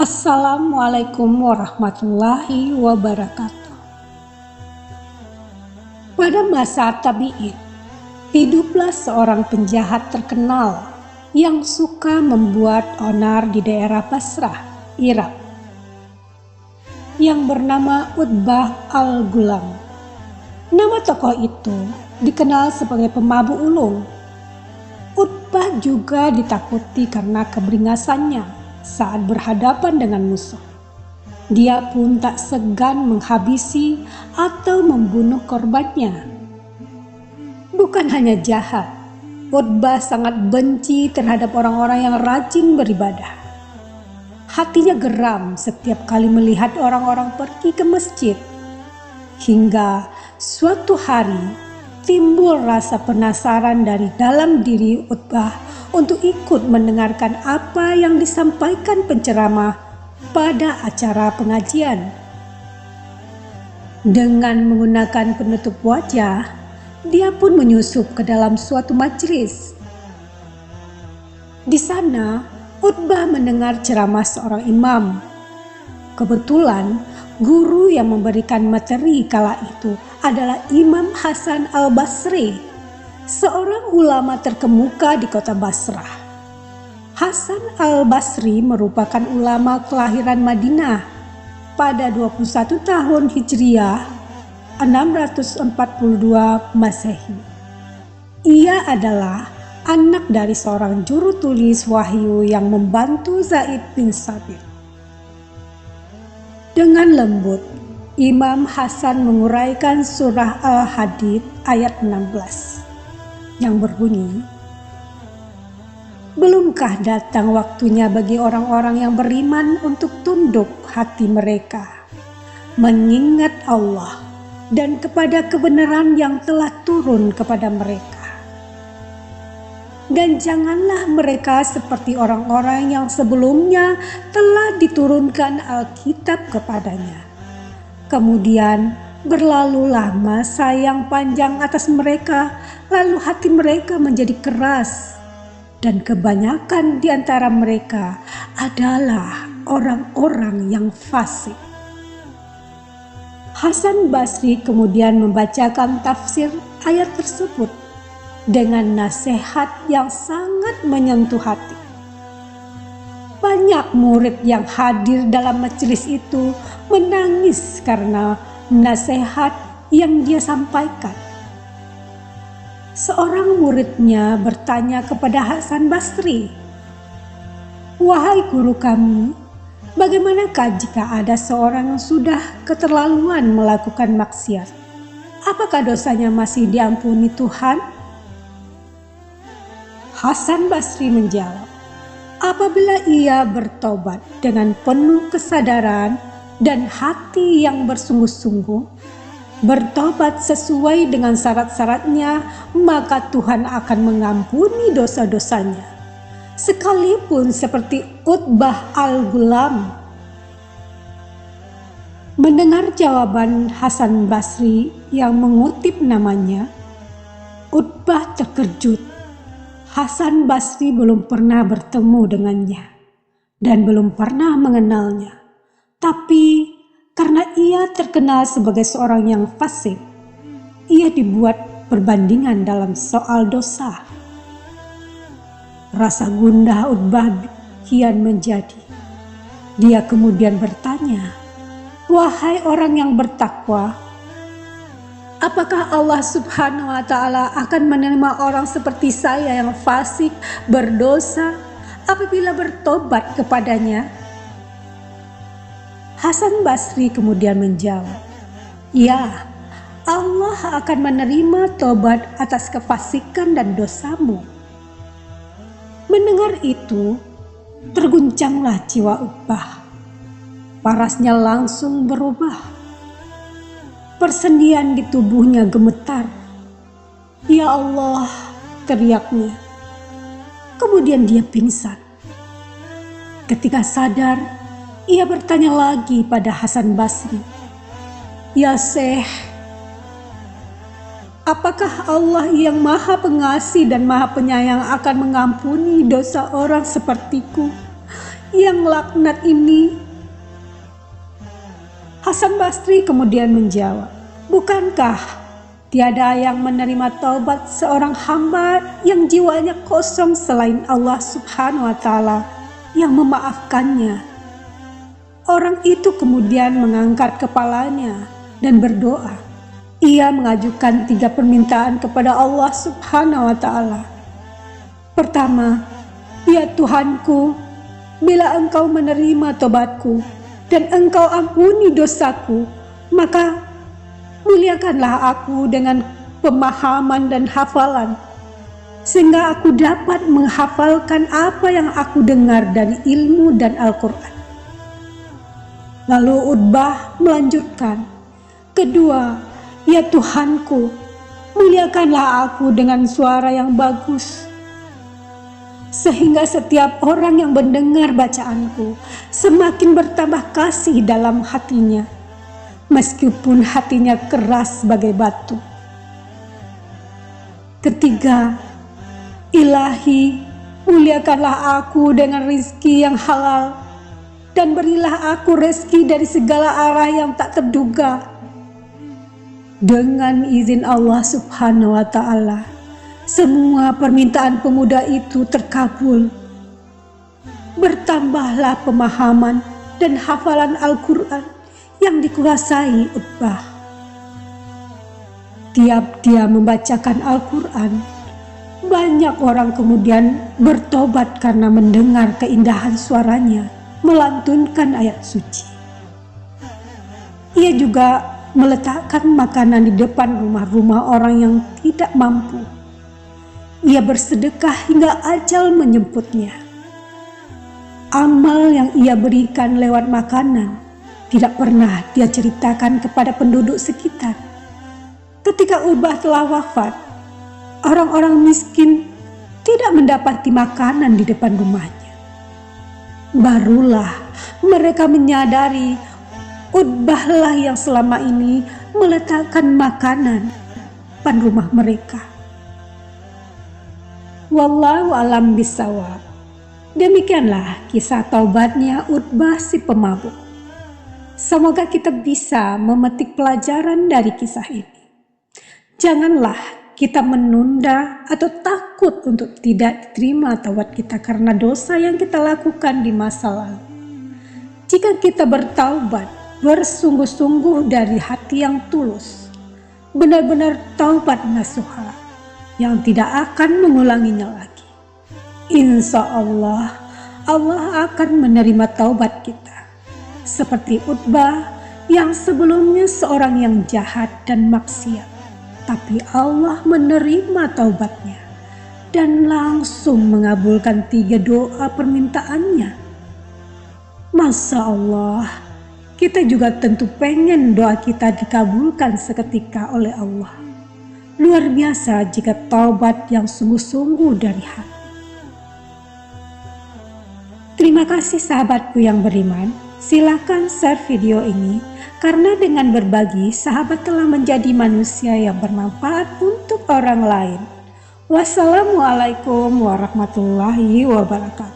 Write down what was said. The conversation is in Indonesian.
Assalamualaikum warahmatullahi wabarakatuh. Pada masa tabi'in, hiduplah seorang penjahat terkenal yang suka membuat onar di daerah Basrah, Irak, yang bernama Utbah al-Ghulam. Nama tokoh itu dikenal sebagai pemabuk ulung. Utbah juga ditakuti karena keberingasannya saat berhadapan dengan musuh. Dia pun tak segan menghabisi atau membunuh korbannya. Bukan hanya jahat, Utbah sangat benci terhadap orang-orang yang rajin beribadah. Hatinya geram setiap kali melihat orang-orang pergi ke masjid. Hingga suatu hari timbul rasa penasaran dari dalam diri Utbah untuk ikut mendengarkan apa yang disampaikan penceramah pada acara pengajian. Dengan menggunakan penutup wajah, dia pun menyusup ke dalam suatu majelis. Di sana, Utbah mendengar ceramah seorang imam. Kebetulan, guru yang memberikan materi kala itu adalah Imam Hasan al-Basri, seorang ulama terkemuka di kota Basrah. Hasan al-Basri merupakan ulama kelahiran Madinah pada 21 tahun Hijriah 642 Masehi. Ia adalah anak dari seorang juru tulis wahyu yang membantu Zaid bin Sabit. Dengan lembut, Imam Hasan menguraikan surah Al-Hadid ayat 16 yang berbunyi, "Belumkah datang waktunya bagi orang-orang yang beriman untuk tunduk hati mereka, mengingat Allah dan kepada kebenaran yang telah turun kepada mereka. Dan janganlah mereka seperti orang-orang yang sebelumnya telah diturunkan Alkitab kepadanya. Kemudian berlalulah masa yang panjang atas mereka, lalu hati mereka menjadi keras, dan kebanyakan di antara mereka adalah orang-orang yang fasik." Hasan Basri kemudian membacakan tafsir ayat tersebut dengan nasihat yang sangat menyentuh hati. Banyak murid yang hadir dalam majelis itu menangis karena nasihat yang dia sampaikan. Seorang muridnya bertanya kepada Hasan Basri, "Wahai guru kami, bagaimanakah jika ada seorang yang sudah keterlaluan melakukan maksiat? Apakah dosanya masih diampuni Tuhan?" Hasan Basri menjawab, "Apabila ia bertobat dengan penuh kesadaran dan hati yang bersungguh-sungguh, bertobat sesuai dengan syarat-syaratnya, maka Tuhan akan mengampuni dosa-dosanya, sekalipun seperti Utbah al-Ghulam." Mendengar jawaban Hasan Basri yang mengutip namanya, Utbah terkejut. Hasan Basri belum pernah bertemu dengannya dan belum pernah mengenalnya. Tapi karena ia terkenal sebagai seorang yang fasik, ia dibuat perbandingan dalam soal dosa. Rasa gundah Utbah kian menjadi. Dia kemudian bertanya, "Wahai orang yang bertakwa, apakah Allah Subhanahu wa Ta'ala akan menerima orang seperti saya yang fasik, berdosa, apabila bertobat kepadanya?" Hasan Basri kemudian menjawab, "Ya, Allah akan menerima tobat atas kefasikan dan dosamu." Mendengar itu, terguncanglah jiwa Utbah. Parasnya langsung berubah. Persendian di tubuhnya gemetar. "Ya Allah," teriaknya, Kemudian dia pingsan. Ketika sadar, ia bertanya lagi pada Hasan Basri, "Ya Syekh, apakah Allah yang Maha Pengasih dan Maha Penyayang akan mengampuni dosa orang sepertiku yang laknat ini?" Hasan Basri kemudian menjawab, "Bukankah tiada yang menerima taubat seorang hamba yang jiwanya kosong selain Allah Subhanahu wa Ta'ala yang memaafkannya?" Orang itu kemudian mengangkat kepalanya dan berdoa. Ia mengajukan 3 permintaan kepada Allah Subhanahu wa Ta'ala. Pertama, "Ya Tuhanku, bila Engkau menerima tobatku dan Engkau ampuni dosaku, maka muliakanlah aku dengan pemahaman dan hafalan, sehingga aku dapat menghafalkan apa yang aku dengar dari ilmu dan Al-Quran." Lalu Utbah melanjutkan, "Kedua, ya Tuhanku, muliakanlah aku dengan suara yang bagus, sehingga setiap orang yang mendengar bacaanku semakin bertambah kasih dalam hatinya, meskipun hatinya keras sebagai batu. Ketiga, Ilahi, muliakanlah aku dengan rizki yang halal, dan berilah aku rezeki dari segala arah yang tak terduga." Dengan izin Allah Subhanahu wa Ta'ala, semua permintaan pemuda itu terkabul. Bertambahlah pemahaman dan hafalan Al-Quran yang dikuasai Utbah. Tiap dia membacakan Al-Quran, banyak orang kemudian bertobat karena mendengar keindahan suaranya melantunkan ayat suci. Ia juga meletakkan makanan di depan rumah-rumah orang yang tidak mampu. Ia bersedekah hingga ajal menjemputnya. Amal yang ia berikan lewat makanan tidak pernah dia ceritakan kepada penduduk sekitar. Ketika Utbah telah wafat, orang-orang miskin tidak mendapati makanan di depan rumahnya. Barulah mereka menyadari Utbahlah yang selama ini meletakkan makanan depan rumah mereka. Wallahu alam bisawab. Demikianlah kisah taubatnya Utbah si pemabuk. Semoga kita bisa memetik pelajaran dari kisah ini. Janganlah kita menunda atau takut untuk tidak diterima taubat kita karena dosa yang kita lakukan di masa lalu. Jika kita bertaubat bersungguh-sungguh dari hati yang tulus, benar-benar taubat nasuha yang tidak akan mengulanginya lagi, insya Allah, Allah akan menerima taubat kita. Seperti Utbah yang sebelumnya seorang yang jahat dan maksiat, tapi Allah menerima taubatnya dan langsung mengabulkan 3 doa permintaannya. Masya Allah, kita juga tentu pengen doa kita dikabulkan seketika oleh Allah. Luar biasa jika taubat yang sungguh-sungguh dari hati. Terima kasih sahabatku yang beriman. Silakan share video ini karena dengan berbagi sahabat telah menjadi manusia yang bermanfaat untuk orang lain. Wassalamualaikum warahmatullahi wabarakatuh.